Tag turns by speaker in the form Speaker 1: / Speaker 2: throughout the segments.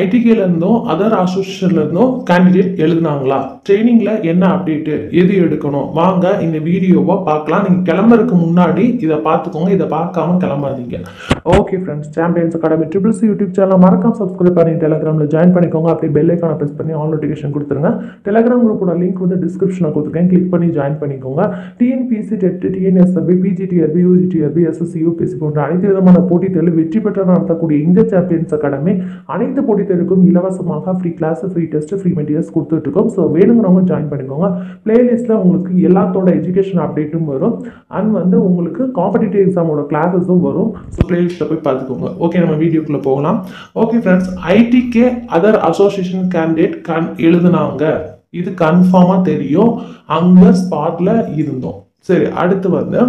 Speaker 1: ஐடிகேல இருந்தும் அதர் அசோசியேஷன்ல இருந்தும் கேண்டிடேட் எழுதுனாங்களா, ட்ரைனிங்ல என்ன அப்டேட், எது எடுக்கணும், வாங்க இந்த வீடியோவை பார்க்கலாம். நீங்க கிளம்புறதுக்கு முன்னாடி இதை பார்த்துக்கோங்க, இதை பார்க்காம கிளம்பாதீங்க. Okay friends, Champions Academy triple C YouTube channel மறக்காம சப்ஸ்கிரைப் பண்ணி டெலிகிராமில் ஜாயின் பண்ணிக்கோங்க. அப்படியே பெல் ஐக்கானை ப்ரெஸ் பண்ணி ஆல் நோட்டிஃபிகேஷன் கொடுத்துருங்க. டெலிகிராம் குரூப்போட லிங்க் வந்து டிஸ்கிரிப்ஷனில் கொடுத்துருக்கேன், கிளிக் பண்ணி ஜாயின் பண்ணிக்கோங்க. TNPSC, TET, TNSSP, PGTRB, UGTRB, SSC, UPSC போன்ற அனைத்து விதமான போட்டித் தேர்வில் வெற்றி பெற்று நடத்தக்கூடிய இந்த சாம்பியன்ஸ் அகாடமி அனைத்து போட்டித் தேர்வுக்கும் இலவசமாக free class, free test, free materials கொடுத்துட்டு இருக்கோம். ஸோ வேணுங்கிறவங்க ஜாயின் பண்ணிக்கோங்க. பிளேலிஸ்ட்ல உங்களுக்கு எல்லாத்தோட எஜுகேஷன் அப்டேட்டும் வரும் அண்ட் வந்து உங்களுக்கு காம்படிட்டிவ் எக்ஸாமோட கிளாஸஸும் வரும். ஸோ பிளேலிஸ்ட்ல போய் பார்த்துக்கோங்க. ஓகே, நம்ம வீடியோக்குள்ள போகலாம். Okay friends, IDK other association candidate எழுதுனாங்க, இது கன்ஃபார்மா தெரியும். அங்க ஸ்பாட்ல இருந்தோம். சரி, அடுத்து வந்து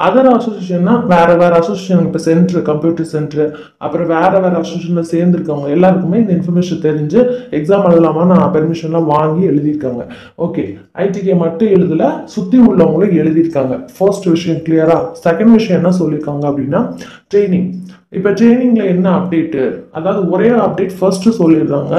Speaker 1: அதர் அசோசியேஷன்னா வேற வேற அசோசியேஷன், இப்போ சென்டர், கம்ப்யூட்டர் சென்டர், அப்புறம் வேற வேற அசோசியேஷன்ல சேர்ந்துருக்கவங்க எல்லாருக்குமே இந்த இன்ஃபர்மேஷன் தெரிஞ்சு எக்ஸாம் எழுதலாமா நான் பெர்மிஷன்லாம் வாங்கி எழுதியிருக்காங்க. ஓகே, ஐடிகே மட்டும் எழுதல, சுற்றி உள்ளவங்களும் எழுதியிருக்காங்க. ஃபர்ஸ்ட் விஷயம் கிளியரா. செகண்ட் விஷயம் என்ன சொல்லியிருக்காங்க அப்படின்னா ட்ரைனிங். இப்போ ட்ரைனிங்ல என்ன அப்டேட்டு, அதாவது ஒரே அப்டேட் ஃபர்ஸ்ட் சொல்லிடுறாங்க.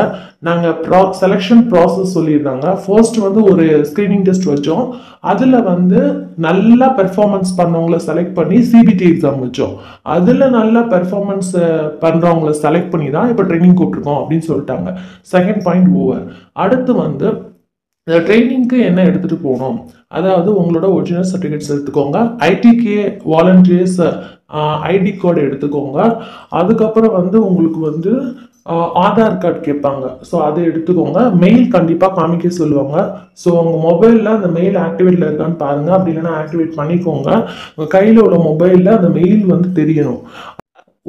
Speaker 1: நாங்கள் செலெக்ஷன் ப்ராசஸ் சொல்லிடுறாங்க. ஃபர்ஸ்ட் வந்து ஒரு ஸ்க்ரீனிங் டெஸ்ட் வச்சோம், அதில் வந்து நல்லா பெர்ஃபார்மன்ஸ் பண்ணவங்களை செலக்ட் பண்ணி சிபிடி எக்ஸாம் வச்சோம். அதில் நல்லா பெர்ஃபார்மன்ஸ் பண்ணுறவங்கள செலக்ட் பண்ணி தான் இப்போ ட்ரைனிங் கூப்பிட்ருக்கோம் அப்படின்னு சொல்லிட்டாங்க. Second point over. அடுத்து வந்து ட்ரைனிங்க்கு என்ன எடுத்துகிட்டு போகணும், அதாவது உங்களோட ஒரிஜினல் சர்டிஃபிகேட்ஸ் எடுத்துக்கோங்க, ஐடிகே வாலண்டியர்ஸ் ஐடி கார்டு எடுத்துக்கோங்க, அதுக்கப்புறம் வந்து உங்களுக்கு வந்து ஆதார் கார்டு கேட்பாங்க. ஸோ அதை எடுத்துக்கோங்க. மெயில் கண்டிப்பாக காமிக்க சொல்லுவாங்க. ஸோ உங்கள் மொபைலில் அந்த மெயில் ஆக்டிவேட்டில் இருக்கான்னு பாருங்கள். அப்படி இல்லைன்னா ஆக்டிவேட் பண்ணிக்கோங்க. உங்கள் கையில் உள்ள மொபைலில் அந்த மெயில் வந்து தெரியணும்.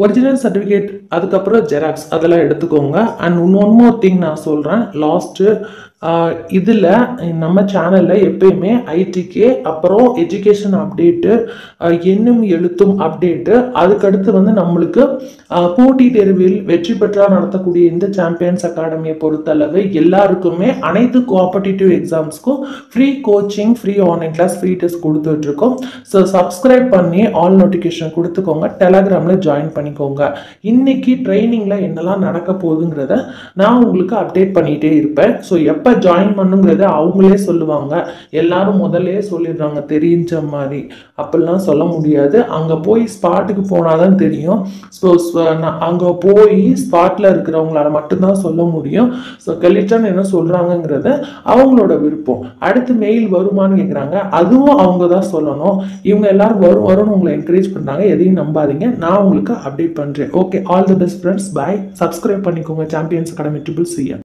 Speaker 1: ஒரிஜினல் சர்டிஃபிகேட், அதுக்கப்புறம் ஜெராக்ஸ் அதெல்லாம் எடுத்துக்கோங்க. அண்ட் ஒன் மோர் திங் நான் சொல்கிறேன் லாஸ்ட்டு, இதில் நம்ம சேனலில் எப்பயுமே ஐடிகே, அப்புறம் எஜுகேஷன் அப்டேட்டு, எண்ணும் எழுத்தும் அப்டேட்டு, அதுக்கடுத்து வந்து நம்மளுக்கு போட்டித் தேர்வில் வெற்றி பெற்றால் நடத்தக்கூடிய இந்த சாம்பியன்ஸ் அகாடமியை பொறுத்தளவு எல்லாருக்குமே அனைத்து காம்படிட்டிவ் எக்ஸாம்ஸ்க்கும் free coaching, free online class, free test கொடுத்துட்ருக்கோம். ஸோ சப்ஸ்கிரைப் பண்ணி ஆல் நோட்டிஃபிகேஷன் கொடுத்துக்கோங்க, டெலகிராமில் ஜாயின் பண்ணிக்கோங்க. இன்னைக்கு ட்ரைனிங்கில் என்னெல்லாம் நடக்க போகுதுங்கிறத நான் உங்களுக்கு அப்டேட் பண்ணிகிட்டே இருப்பேன். ஸோ எப்போ ஜாயின் பண்ணுங்கிறத அவங்களே சொல்லுவாங்க. எல்லாரும் முதல்ல சொல்லிடுறாங்க தெரிஞ்ச மாதிரி, அப்படிலாம் சொல்ல முடியாது. அங்கே போய் ஸ்பாட்டுக்கு போனாதான் தெரியும். ஸோ அங்கே போய் ஸ்பாட்டில் இருக்கிறவங்களால மட்டும்தான் சொல்ல முடியும். ஸோ கலிட்டான் என்ன சொல்கிறாங்கங்கிறத அவங்களோட விருப்பம். அடுத்து மெயில் வருமானு கேட்குறாங்க, அதுவும் அவங்க தான் சொல்லணும். இவங்க எல்லாரும் வரும்னு உங்களை என்கரேஜ் பண்ணுறாங்க. எதையும் நம்பாதீங்க, நான் உங்களுக்கு அப்டேட் பண்ணுறேன். Okay, all the best friends, bye. Subscribe பண்ணிக்கோங்க சாம்பியன்ஸ் அகாடமி ட்ரிபிள் சி.